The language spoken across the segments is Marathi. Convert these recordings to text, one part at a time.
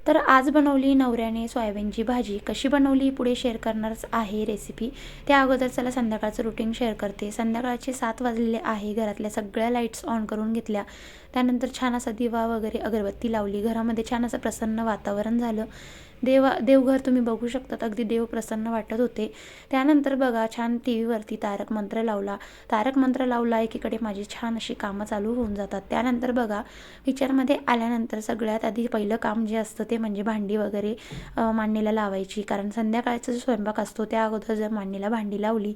तर आज बनवली नवऱ्याने सोयाबीनची भाजी. कशी बनवली पुढे शेअर करणारच आहे रेसिपी. त्या अगोदर चला संध्याकाळचं रुटीन शेअर करते. संध्याकाळचे 7 वाजलेले आहे. घरातल्या सगळ्या लाईट्स ऑन करून घेतल्या. त्यानंतर छान असा दिवा वगैरे अगरबत्ती लावली. घरामध्ये छान असं प्रसन्न वातावरण झालं. देवघर तुम्ही बघू शकतात, अगदी देव प्रसन्न वाटत होते. त्यानंतर बघा छान टी व्हीवरती तारक मंत्र लावला. तारक मंत्र लावला, एकीकडे माझी छान अशी कामं चालू होऊन जातात. त्यानंतर बघा किचनमध्ये आल्यानंतर सगळ्यात आधी पहिलं काम जे असतं ते म्हणजे भांडी वगैरे मांडणीला लावायची. कारण संध्याकाळचा जो स्वयंपाक असतो त्या अगोदर जर मांडणीला भांडी लावली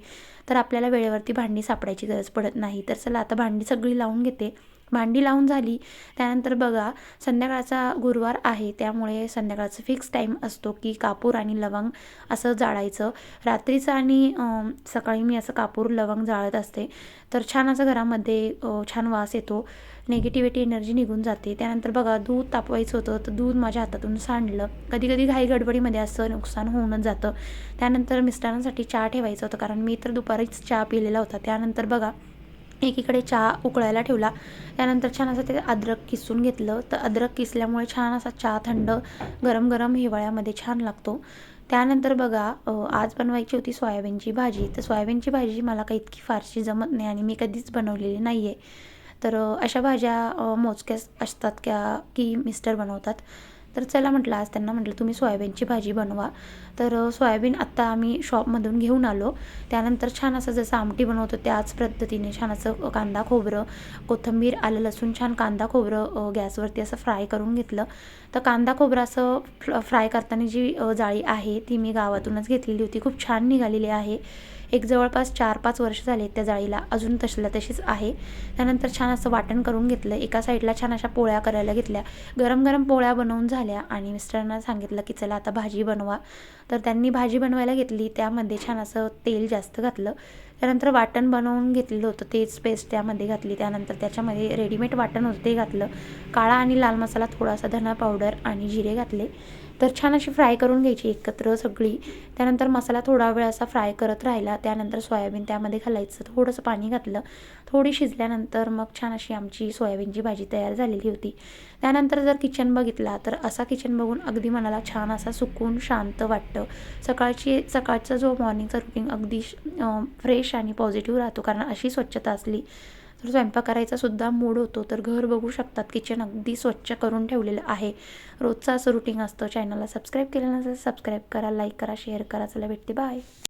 तर आपल्याला वेळेवरती भांडी सापडायची गरज पडत नाही. तर चला आता भांडी सगळी लावून घेते. भांडी लावून झाली त्यानंतर बघा संध्याकाळचा गुरुवार आहे, त्यामुळे संध्याकाळचा फिक्स टाईम असतो की कापूर आणि लवंग असं जाळायचं. रात्रीचं आणि सकाळी मी असं कापूर लवंग जाळत असते. तर छान असं घरामध्ये छान वास येतो, निगेटिव्हिटी एनर्जी निघून जाते. त्यानंतर बघा दूध तापवायचं होतं तर दूध माझ्या हातातून सांडलं. कधी कधी घाई गडबडीमध्ये असं नुकसान होऊनच जातं. त्यानंतर मिस्टरांसाठी चहा ठेवायचं होतं, कारण मी तर दुपारीच चहा पिलेला होता. त्यानंतर बघा एकीकडे चहा उकळायला ठेवला. त्यानंतर छान असं ते अद्रक किसून घेतलं. तर अद्रक किसल्यामुळे छान असा चहा थंड गरम गरम हिवाळ्यामध्ये छान लागतो. त्यानंतर बघा आज बनवायची होती सोयाबीनची भाजी. तर सोयाबीनची भाजी मला काही इतकी फारशी जमत नाही आणि मी कधीच बनवलेली नाही आहे. तर अशा भाज्या मोजक्याच असतात की मिस्टर बनवतात. तर चला म्हटलं आज त्यांना म्हटलं तुम्ही सोयाबीनची भाजी बनवा. तर सोयाबीन आत्ता आम्ही शॉपमधून घेऊन आलो. त्यानंतर छान असं जसं आमटी बनवतो त्याच पद्धतीने छान असं कांदा खोबरं कोथिंबीर आलं लसूण छान कांदा खोबरं गॅसवरती असं फ्राय करून घेतलं. तर कांदा खोबरं असं फ्राय करताना जी जाळी आहे ती मी गावातूनच घेतलेली होती. खूप छान निघालेली आहे. एक जवळपास 4-5 वर्ष झाले त्या जाळीला, अजून तशीच आहे. त्यानंतर छान असं वाटण करून घेतलं. एका साईडला छान अशा पोळ्या करायला घेतल्या. गरम गरम पोळ्या बनवून झाल्या आणि मिस्टरांना सांगितलं की चला आता भाजी बनवा. तर त्यांनी भाजी बनवायला घेतली. त्यामध्ये छान असं तेल जास्त घातलं. त्यानंतर वाटण बनवून घेतलेलं होतं तेच पेस्ट त्यामध्ये घातली. त्यानंतर त्याच्यामध्ये रेडीमेड वाटण होतं ते घातलं. काळा आणि लाल मसाला, थोडासा धना पावडर आणि जिरे घातले. तर छान अशी फ्राय करून घ्यायची एकत्र सगळी. त्यानंतर मसाला थोडा वेळ असा फ्राय करत राहिला. त्यानंतर सोयाबीन त्यामध्ये घालायचं. थोडंसं पाणी घातलं. थोडी शिजल्यानंतर मग छान अशी आमची सोयाबीनची भाजी तयार झालेली होती. त्यानंतर जर किचन बघितला तर असा किचन बघून अगदी मनाला छान असा सुकून शांत वाटतं. सकाळचा जो मॉर्निंगचा रुटीन अगदी फ्रेश आणि पॉझिटिव्ह राहतो, कारण अशी स्वच्छता असली तर स्वयंपाक करायचा सुद्धा मूड होतो. तर घर बघू शकतात, किचन अगदी स्वच्छ करून ठेवलेलं आहे. रोजचं असं रुटीन असतं. चॅनलला सबस्क्राईब केलं नसेल सबस्क्राईब करा, लाईक करा, शेअर करा. चला भेटते, बाय.